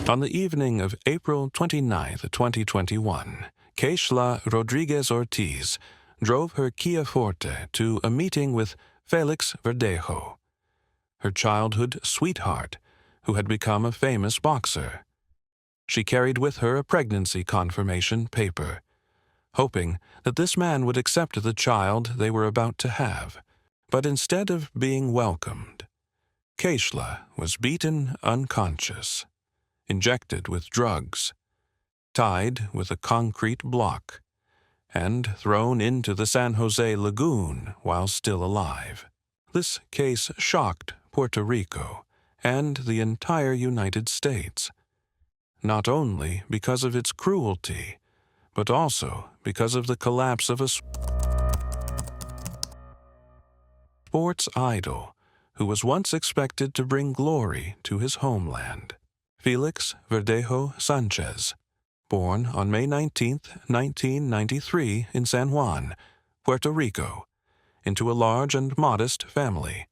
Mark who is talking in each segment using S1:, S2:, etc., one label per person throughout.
S1: On the evening of April 29, 2021, Keishla Rodriguez-Ortiz drove her Kia Forte to a meeting with Felix Verdejo, her childhood sweetheart, who had become a famous boxer. She carried with her a pregnancy confirmation paper, hoping that this man would accept the child they were about to have. But instead of being welcomed, Keishla was beaten unconscious, injected with drugs, tied with a concrete block, and thrown into the San Jose Lagoon while still alive. This case shocked Puerto Rico and the entire United States, not only because of its cruelty, but also because of the collapse of a sports idol who was once expected to bring glory to his homeland. Felix Verdejo Sanchez, born on May 19, 1993 in San Juan, Puerto Rico, into a large and modest family.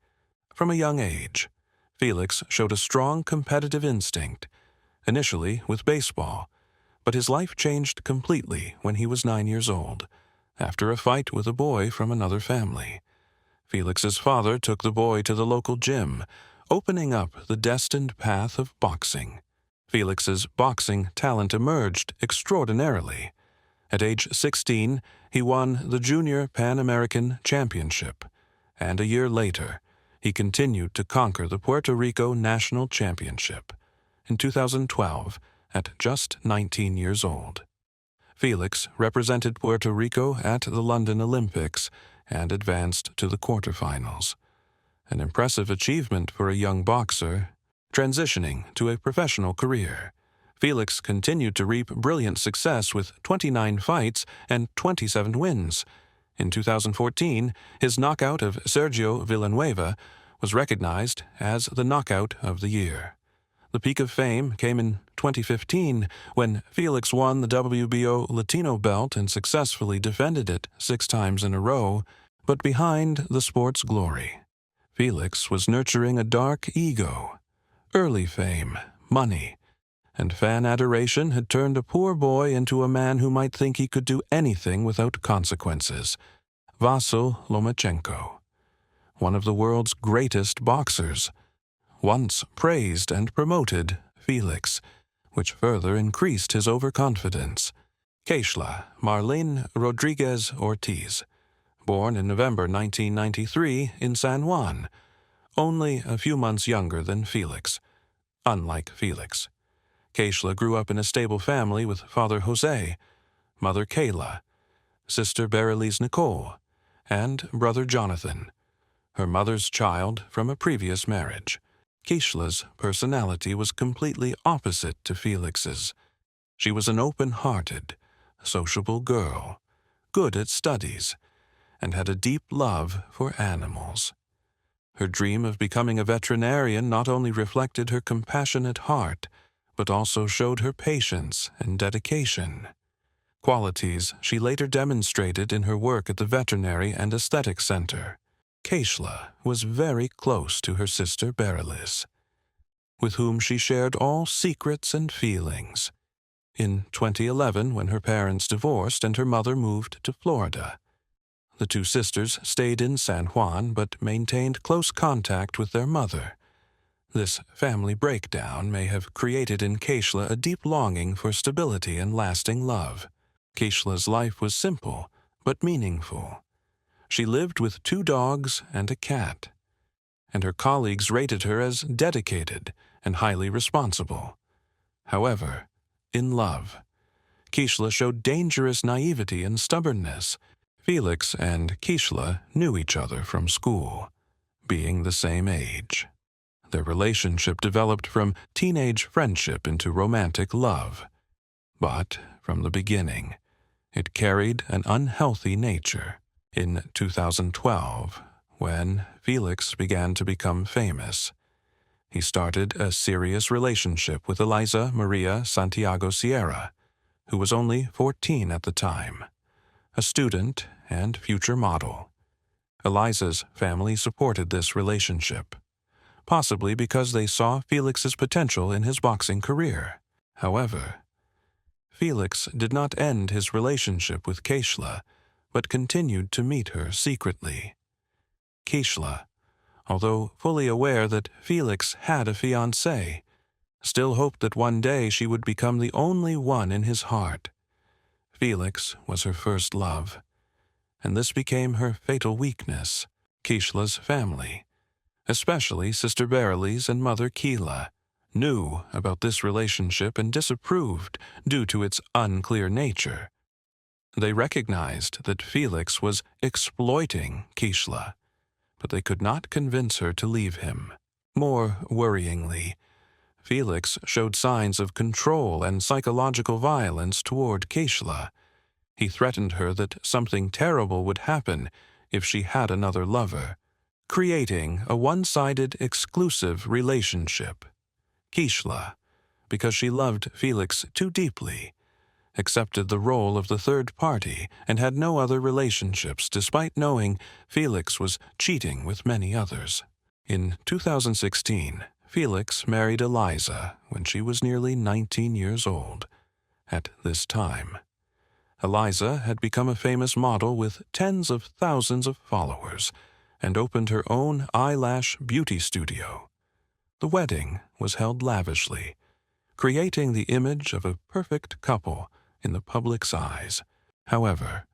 S1: From a young age, Felix showed a strong competitive instinct, initially with baseball, but his life changed completely when he was 9 years old, after a fight with a boy from another family. Felix's father took the boy to the local gym, opening up the destined path of boxing. Felix's boxing talent emerged extraordinarily. At age 16, he won the Junior Pan American Championship, and a year later, he continued to conquer the Puerto Rico National Championship. In 2012, at just 19 years old, Felix represented Puerto Rico at the London Olympics and advanced to the quarterfinals. An impressive achievement for a young boxer. Transitioning to a professional career, Felix continued to reap brilliant success with 29 fights and 27 wins. In 2014, his knockout of Sergio Villanueva was recognized as the Knockout of the Year. The peak of fame came in 2015 when Felix won the WBO Latino belt and successfully defended it 6 times in a row. But behind the sport's glory, Felix was nurturing a dark ego. Early fame, money, and fan adoration had turned a poor boy into a man who might think he could do anything without consequences. Vasyl Lomachenko, one of the world's greatest boxers, once praised and promoted Felix, which further increased his overconfidence. Keishla Marlene Rodriguez-Ortiz, born in November 1993 in San Juan, only a few months younger than Felix. Unlike Felix, Keishla grew up in a stable family with father Jose, mother Kayla, sister Berylise Nicole, and brother Jonathan, her mother's child from a previous marriage. Keishla's personality was completely opposite to Felix's. She was an open-hearted, sociable girl, good at studies, and had a deep love for animals. Her dream of becoming a veterinarian not only reflected her compassionate heart, but also showed her patience and dedication, qualities she later demonstrated in her work at the Veterinary and Aesthetic Center. Keishla was very close to her sister Berylise, with whom she shared all secrets and feelings. In 2011, when her parents divorced and her mother moved to Florida, the two sisters stayed in San Juan but maintained close contact with their mother. This family breakdown may have created in Keishla a deep longing for stability and lasting love. Keishla's life was simple but meaningful. She lived with 2 dogs and a cat, and her colleagues rated her as dedicated and highly responsible. However, in love, Keishla showed dangerous naivety and stubbornness. Felix and Keishla knew each other from school, being the same age. Their relationship developed from teenage friendship into romantic love. But, from the beginning, it carried an unhealthy nature. In 2012, when Felix began to become famous, he started a serious relationship with Eliza Maria Santiago Sierra, who was only 14 at the time, a student and future model. Eliza's family supported this relationship. possibly because they saw Felix's potential in his boxing career. However, Felix did not end his relationship with Keishla, but continued to meet her secretly. Keishla, although fully aware that Felix had a fiancée, still hoped that one day she would become the only one in his heart. Felix was her first love, and this became her fatal weakness. Keishla's family, especially Sister Berylise and Mother Keela, knew about this relationship and disapproved due to its unclear nature. They recognized that Felix was exploiting Keishla, but they could not convince her to leave him. More worryingly, Felix showed signs of control and psychological violence toward Keishla. He threatened her that something terrible would happen if she had another lover, creating a one-sided exclusive relationship. Keishla, because she loved Felix too deeply, accepted the role of the third party and had no other relationships despite knowing Felix was cheating with many others. In 2016, Felix married Eliza when she was nearly 19 years old. At this time, Eliza had become a famous model with tens of thousands of followers and opened her own eyelash beauty studio. The wedding was held lavishly, creating the image of a perfect couple in the public's eyes. However,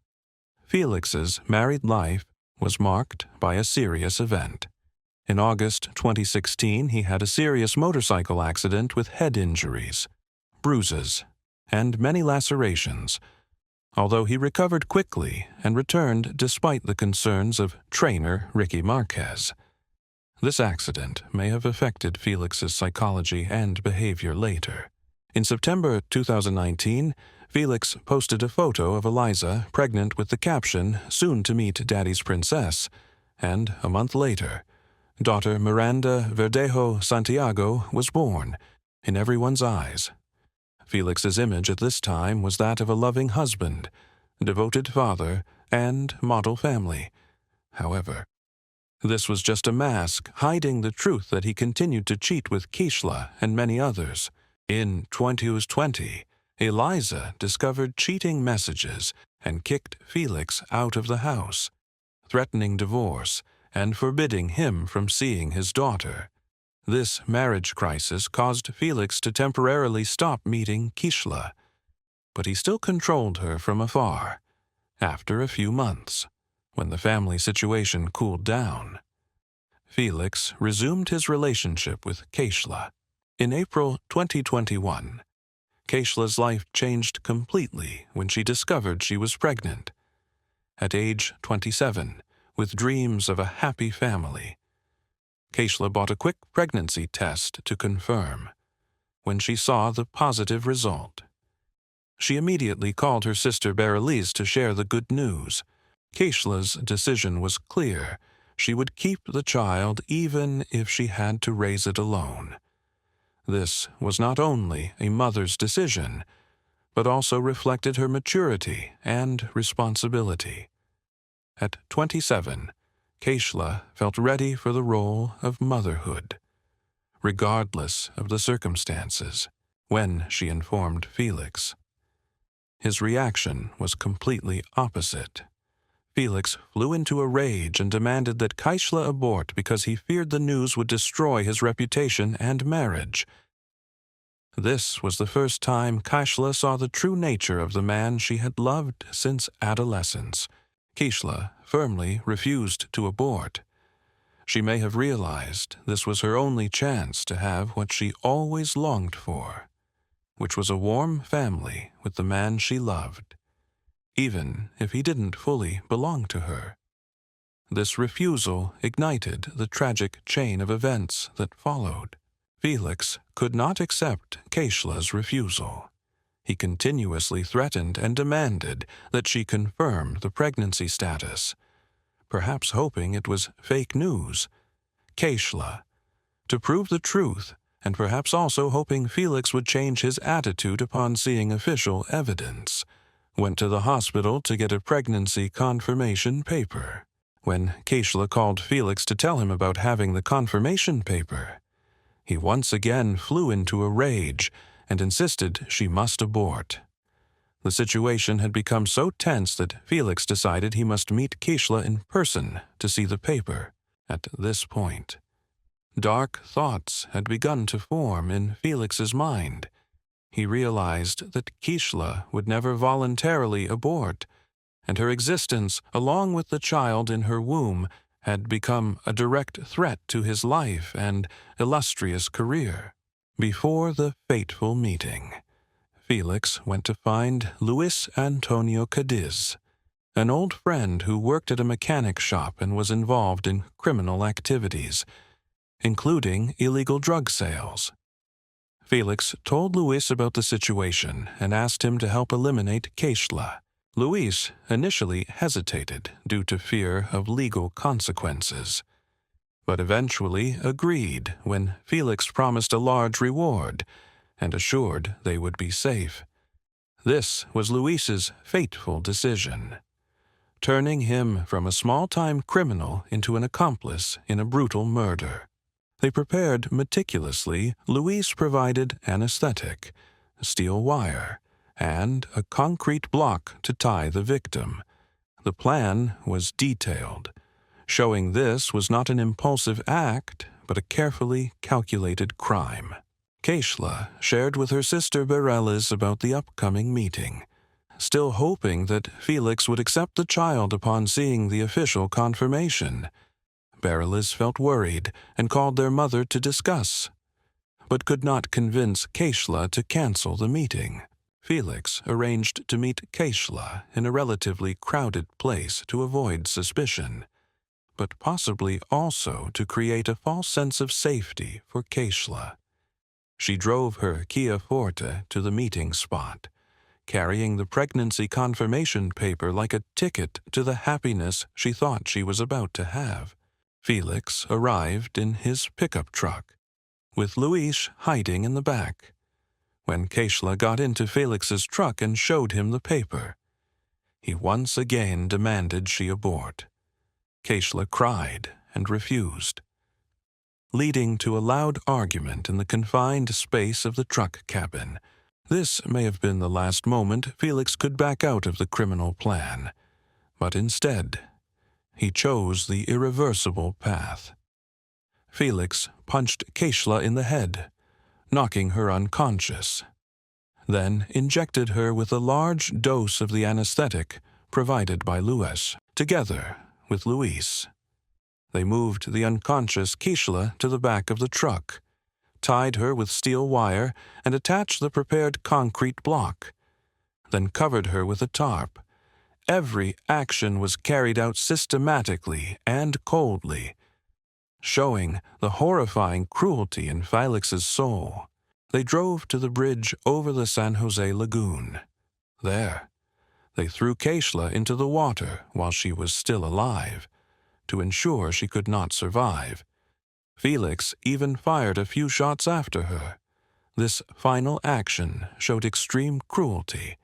S1: Felix's married life was marked by a serious event. In August 2016, he had a serious motorcycle accident with head injuries, bruises, and many lacerations, although he recovered quickly and returned despite the concerns of trainer Ricky Marquez. This accident may have affected Felix's psychology and behavior later. In September 2019, Felix posted a photo of Eliza pregnant with the caption, "Soon to meet Daddy's princess," and a month later, daughter Miranda Verdejo Santiago was born, in everyone's eyes. Felix's image at this time was that of a loving husband, devoted father, and model family. However, this was just a mask hiding the truth that he continued to cheat with Keishla and many others. In 2020, Eliza discovered cheating messages and kicked Felix out of the house, threatening divorce and forbidding him from seeing his daughter. This marriage crisis caused Felix to temporarily stop meeting Keishla, but he still controlled her from afar. After a few months, when the family situation cooled down, Felix resumed his relationship with Keishla. In April 2021, Keishla's life changed completely when she discovered she was pregnant. At age 27, with dreams of a happy family, Keishla bought a quick pregnancy test to confirm. When she saw the positive result, she immediately called her sister Berylise to share the good news. Keishla's decision was clear. She would keep the child even if she had to raise it alone. This was not only a mother's decision, but also reflected her maturity and responsibility. At 27, Keishla felt ready for the role of motherhood, regardless of the circumstances. When she informed Felix, his reaction was completely opposite. Felix flew into a rage and demanded that Keishla abort because he feared the news would destroy his reputation and marriage. This was the first time Keishla saw the true nature of the man she had loved since adolescence. Keishla firmly refused to abort. She may have realized this was her only chance to have what she always longed for, which was a warm family with the man she loved, even if he didn't fully belong to her. This refusal ignited the tragic chain of events that followed. Felix could not accept Keishla's refusal. He continuously threatened and demanded that she confirm the pregnancy status, perhaps hoping it was fake news. Keishla, to prove the truth, and perhaps also hoping Felix would change his attitude upon seeing official evidence, went to the hospital to get a pregnancy confirmation paper. when Keishla called Felix to tell him about having the confirmation paper. He once again flew into a rage and insisted she must abort. The situation had become so tense that Felix decided he must meet Keishla in person to see the paper. At this point, dark thoughts had begun to form in Felix's mind. He realized that Keishla would never voluntarily abort, and her existence, along with the child in her womb, had become a direct threat to his life and illustrious career. Before the fateful meeting, Felix went to find Luis Antonio Cadiz, an old friend who worked at a mechanic shop and was involved in criminal activities, including illegal drug sales. Felix told Luis about the situation and asked him to help eliminate Keishla. Luis initially hesitated due to fear of legal consequences, but eventually agreed when Felix promised a large reward and assured they would be safe. This was Luis's fateful decision, turning him from a small-time criminal into an accomplice in a brutal murder. They prepared meticulously. Luis provided anesthetic, steel wire, and a concrete block to tie the victim. The plan was detailed, showing this was not an impulsive act, but a carefully calculated crime. Keishla shared with her sister Berelis about the upcoming meeting, still hoping that Felix would accept the child upon seeing the official confirmation. Berelis felt worried and called their mother to discuss, but could not convince Keishla to cancel the meeting. Felix arranged to meet Keishla in a relatively crowded place to avoid suspicion, but possibly also to create a false sense of safety for Keishla. She drove her Kia Forte to the meeting spot, carrying the pregnancy confirmation paper like a ticket to the happiness she thought she was about to have. Felix arrived in his pickup truck, with Luis hiding in the back. When Keishla got into Felix's truck and showed him the paper, he once again demanded she abort. Keishla cried and refused, leading to a loud argument in the confined space of the truck cabin. This may have been the last moment Felix could back out of the criminal plan, but instead, he chose the irreversible path. Felix punched Keishla in the head, knocking her unconscious, then injected her with a large dose of the anesthetic provided by Luis, together with Luis. They moved the unconscious Keishla to the back of the truck, tied her with steel wire, and attached the prepared concrete block, then covered her with a tarp. Every action was carried out systematically and coldly, showing the horrifying cruelty in Felix's soul. They drove to the bridge over the San Jose Lagoon. There, they threw Keishla into the water while she was still alive, to ensure she could not survive. Felix even fired a few shots after her. This final action showed extreme cruelty,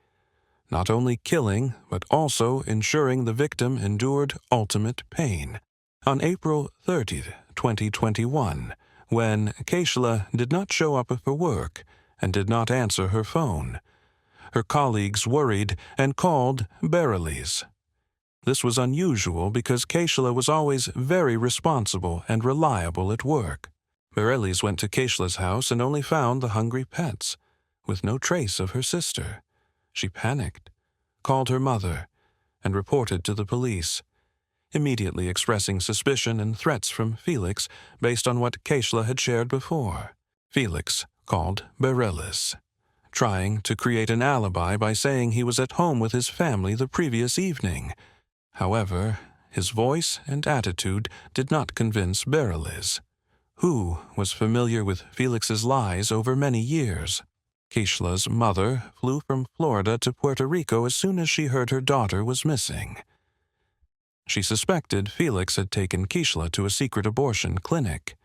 S1: not only killing, but also ensuring the victim endured ultimate pain. On April 30, 2021, when Keishla did not show up for work and did not answer her phone, her colleagues worried and called Berelis. This was unusual because Keishla was always very responsible and reliable at work. Berelis went to Keishla's house and only found the hungry pets, with no trace of her sister. She panicked, called her mother, and reported to the police, immediately expressing suspicion and threats from Felix based on what Keishla had shared before. Felix called Berelis, trying to create an alibi by saying he was at home with his family the previous evening. However, his voice and attitude did not convince Berelis, who was familiar with Felix's lies over many years. Keishla's mother flew from Florida to Puerto Rico as soon as she heard her daughter was missing. She suspected Felix had taken Keishla to a secret abortion clinic,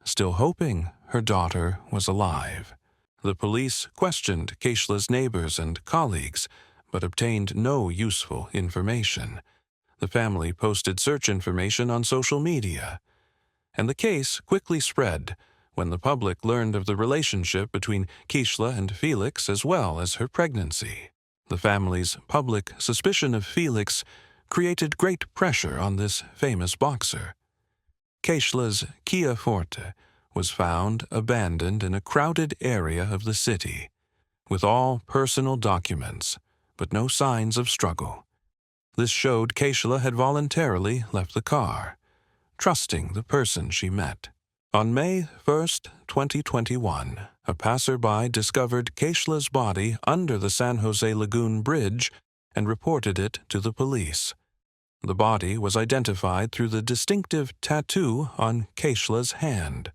S1: still hoping her daughter was alive. The police questioned Keishla's neighbors and colleagues, but obtained no useful information. The family posted search information on social media, and the case quickly spread when the public learned of the relationship between Keishla and Felix as well as her pregnancy. The family's public suspicion of Felix created great pressure on this famous boxer. Keishla's Kia Forte was found abandoned in a crowded area of the city, with all personal documents, but no signs of struggle. This showed Keishla had voluntarily left the car, trusting the person she met. On May 1st, 2021, a passerby discovered Keishla's body under the San Jose Lagoon Bridge and reported it to the police. The body was identified through the distinctive tattoo on Keishla's hand.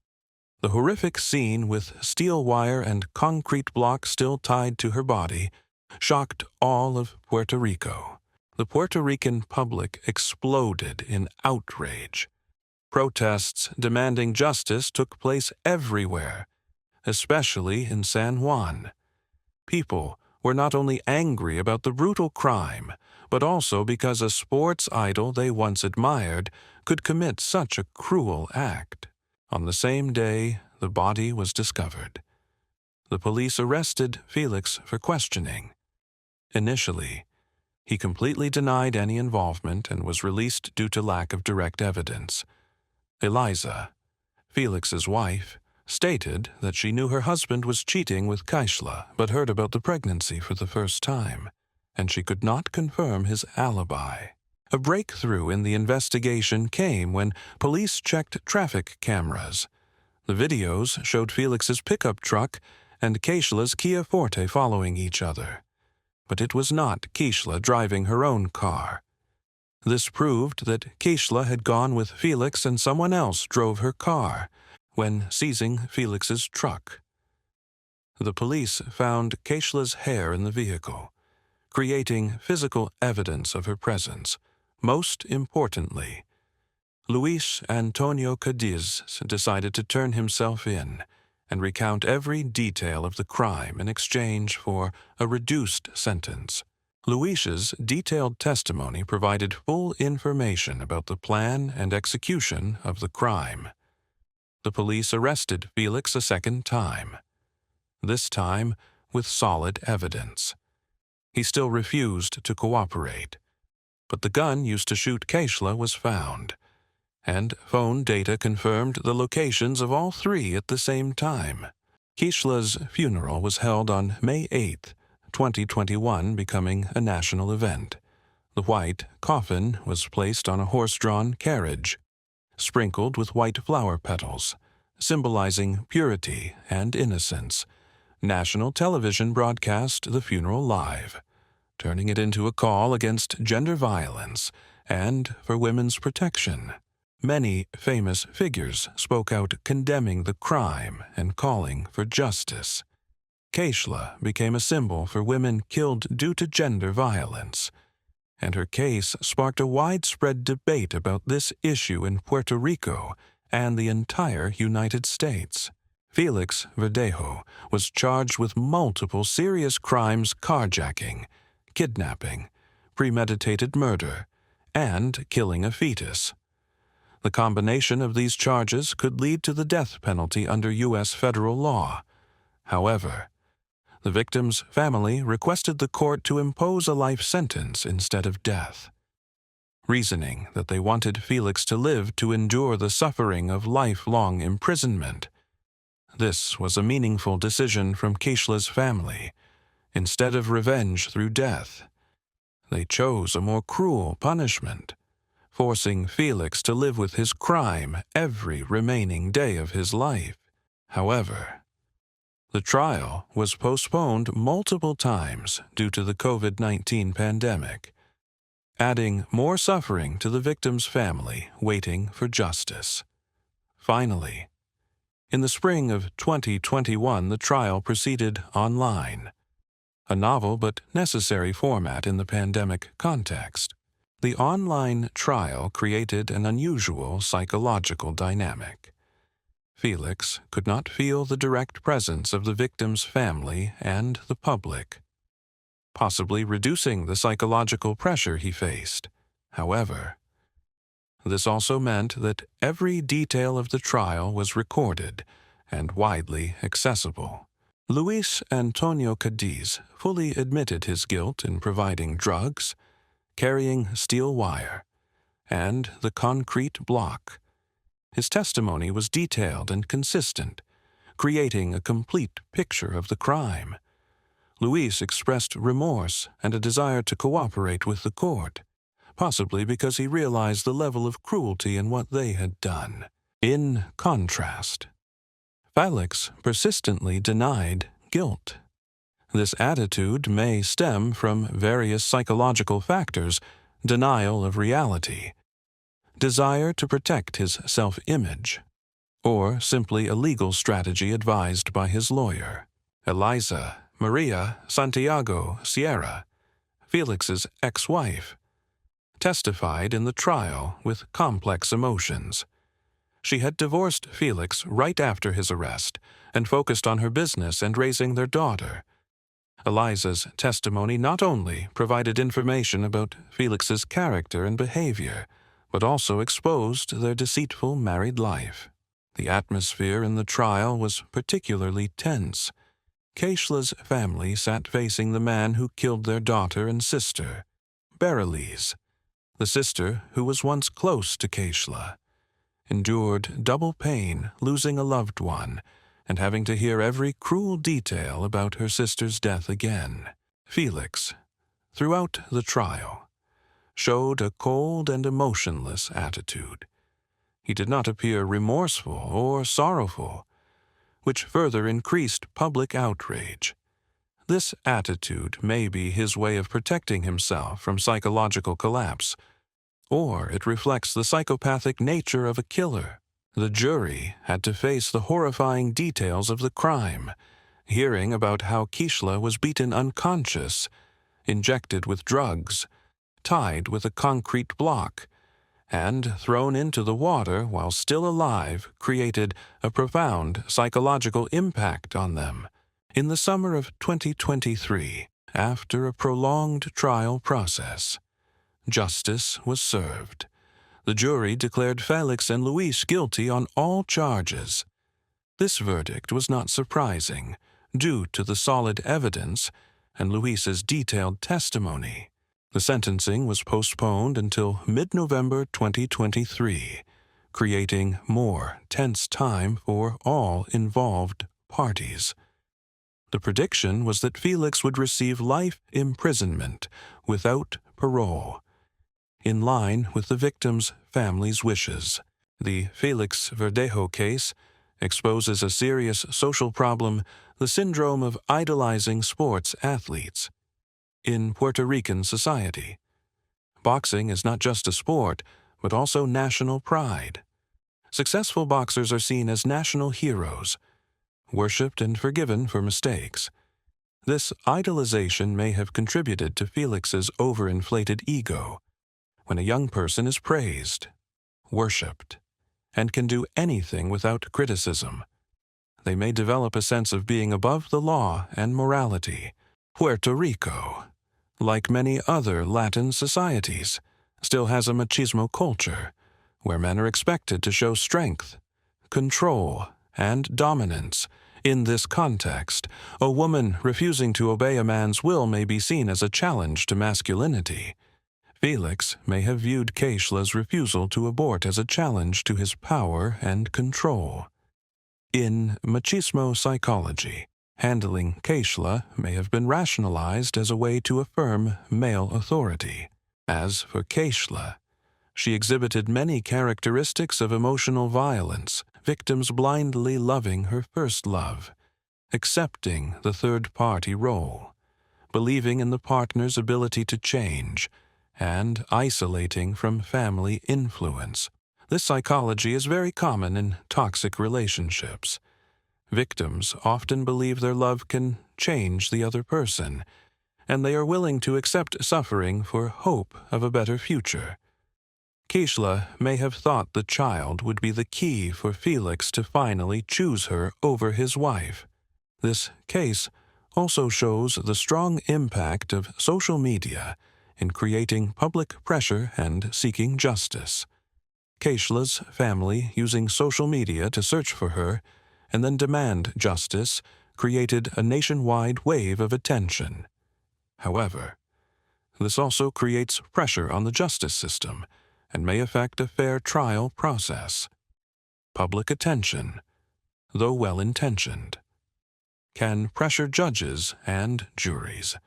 S1: The horrific scene with steel wire and concrete block still tied to her body shocked all of Puerto Rico. The Puerto Rican public exploded in outrage. Protests demanding justice took place everywhere, especially in San Juan. People were not only angry about the brutal crime, but also because a sports idol they once admired could commit such a cruel act. On the same day, the body was discovered. The police arrested Felix for questioning. Initially, he completely denied any involvement and was released due to lack of direct evidence. Eliza, Felix's wife, stated that she knew her husband was cheating with Keishla but heard about the pregnancy for the first time, and she could not confirm his alibi. A breakthrough in the investigation came when police checked traffic cameras. The videos showed Felix's pickup truck and Keishla's Kia Forte following each other. But it was not Keishla driving her own car. This proved that Keishla had gone with Felix and someone else drove her car when seizing Felix's truck. The police found Keishla's hair in the vehicle, creating physical evidence of her presence. Most importantly, Luis Antonio Cadiz decided to turn himself in and recount every detail of the crime in exchange for a reduced sentence. Luis's detailed testimony provided full information about the plan and execution of the crime. The police arrested Felix a second time, this time with solid evidence. He still refused to cooperate, but the gun used to shoot Keishla was found, and phone data confirmed the locations of all three at the same time. Keishla's funeral was held on May 8th, 2021, becoming a national event. The white coffin was placed on a horse-drawn carriage, sprinkled with white flower petals, symbolizing purity and innocence. National television broadcast the funeral live, turning it into a call against gender violence and for women's protection. Many famous figures spoke out condemning the crime and calling for justice. Keishla became a symbol for women killed due to gender violence, and her case sparked a widespread debate about this issue in Puerto Rico and the entire United States. Felix Verdejo was charged with multiple serious crimes: carjacking, kidnapping, premeditated murder, and killing a fetus. The combination of these charges could lead to the death penalty under U.S. federal law. However, the victim's family requested the court to impose a life sentence instead of death, reasoning that they wanted Felix to live to endure the suffering of lifelong imprisonment. This was a meaningful decision from Keishla's family. Instead of revenge through death, they chose a more cruel punishment, forcing Felix to live with his crime every remaining day of his life. However, the trial was postponed multiple times due to the COVID-19 pandemic, adding more suffering to the victim's family waiting for justice. Finally, in the spring of 2021, the trial proceeded online, a novel but necessary format in the pandemic context. The online trial created an unusual psychological dynamic. Felix could not feel the direct presence of the victim's family and the public, possibly reducing the psychological pressure he faced. However, this also meant that every detail of the trial was recorded and widely accessible. Luis Antonio Cadiz fully admitted his guilt in providing drugs, carrying steel wire, and the concrete block. His testimony was detailed and consistent, creating a complete picture of the crime. Luis expressed remorse and a desire to cooperate with the court, possibly because he realized the level of cruelty in what they had done. In contrast, Felix persistently denied guilt. This attitude may stem from various psychological factors: denial of reality, desire to protect his self-image, or simply a legal strategy advised by his lawyer. Eliza Maria Santiago Sierra, Felix's ex-wife, testified in the trial with complex emotions. She had divorced Felix right after his arrest and focused on her business and raising their daughter. Eliza's testimony not only provided information about Felix's character and behavior, but also exposed their deceitful married life. The atmosphere in the trial was particularly tense. Keishla's family sat facing the man who killed their daughter and sister, Bereliz. The sister, who was once close to Keishla, endured double pain losing a loved one and having to hear every cruel detail about her sister's death again. Felix, throughout the trial, showed a cold and emotionless attitude. He did not appear remorseful or sorrowful, which further increased public outrage. This attitude may be his way of protecting himself from psychological collapse, or it reflects the psychopathic nature of a killer. The jury had to face the horrifying details of the crime, hearing about how Keishla was beaten unconscious, injected with drugs, tied with a concrete block, and thrown into the water while still alive created a profound psychological impact on them. In the summer of 2023, after a prolonged trial process, justice was served. The jury declared Felix and Luis guilty on all charges. This verdict was not surprising, due to the solid evidence and Luis's detailed testimony. The sentencing was postponed until mid-November 2023, creating more tense time for all involved parties. The prediction was that Felix would receive life imprisonment without parole, in line with the victim's family's wishes. The Felix Verdejo case exposes a serious social problem: the syndrome of idolizing sports athletes. In Puerto Rican society, boxing is not just a sport, but also national pride. Successful boxers are seen as national heroes, worshipped and forgiven for mistakes. This idolization may have contributed to Felix's overinflated ego. When a young person is praised, worshipped, and can do anything without criticism, they may develop a sense of being above the law and morality. Puerto Rico, like many other Latin societies, still has a machismo culture, where men are expected to show strength, control, and dominance. In this context, a woman refusing to obey a man's will may be seen as a challenge to masculinity. Felix may have viewed Keishla's refusal to abort as a challenge to his power and control. In machismo psychology, handling Keishla may have been rationalized as a way to affirm male authority. As for Keishla, she exhibited many characteristics of emotional violence, victims blindly loving her first love, accepting the third-party role, believing in the partner's ability to change, and isolating from family influence. This psychology is very common in toxic relationships. Victims often believe their love can change the other person, and they are willing to accept suffering for hope of a better future. Keishla may have thought the child would be the key for Felix to finally choose her over his wife. This case also shows the strong impact of social media in creating public pressure and seeking justice. Keishla's family, using social media to search for her and then demand justice, created a nationwide wave of attention. However, this also creates pressure on the justice system and may affect a fair trial process. Public attention, though well-intentioned, can pressure judges and juries.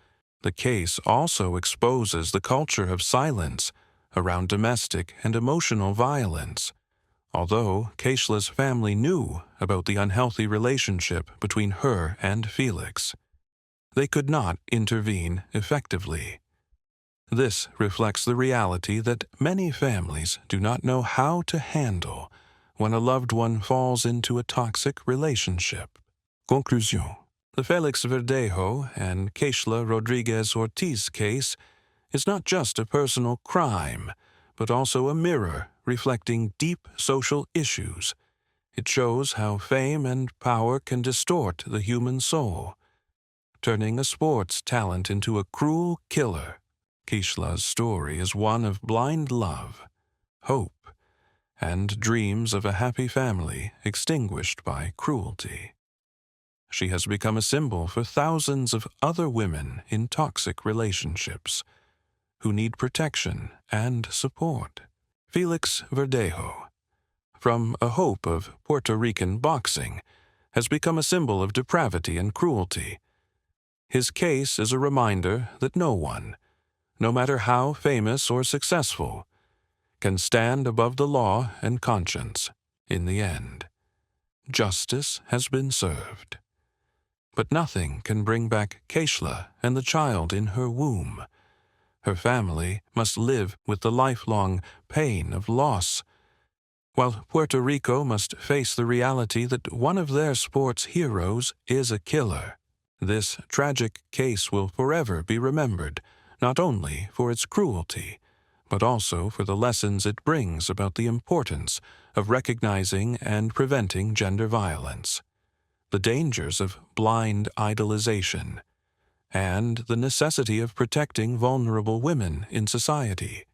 S1: The case also exposes the culture of silence around domestic and emotional violence. Although Keishla's family knew about the unhealthy relationship between her and Felix, they could not intervene effectively. This reflects the reality that many families do not know how to handle when a loved one falls into a toxic relationship. Conclusion. The Felix Verdejo and Keishla Rodriguez-Ortiz case is not just a personal crime, but also a mirror reflecting deep social issues. It shows how fame and power can distort the human soul, turning a sports talent into a cruel killer. Keishla's story is one of blind love, hope, and dreams of a happy family extinguished by cruelty. She has become a symbol for thousands of other women in toxic relationships who need protection and support. Felix Verdejo, from a hope of Puerto Rican boxing, has become a symbol of depravity and cruelty. His case is a reminder that no one, no matter how famous or successful, can stand above the law and conscience. In the end, justice has been served. But nothing can bring back Keishla and the child in her womb. Her family must live with the lifelong pain of loss, while Puerto Rico must face the reality that one of their sports heroes is a killer. This tragic case will forever be remembered, not only for its cruelty, but also for the lessons it brings about the importance of recognizing and preventing gender violence, the dangers of blind idolization, and the necessity of protecting vulnerable women in society.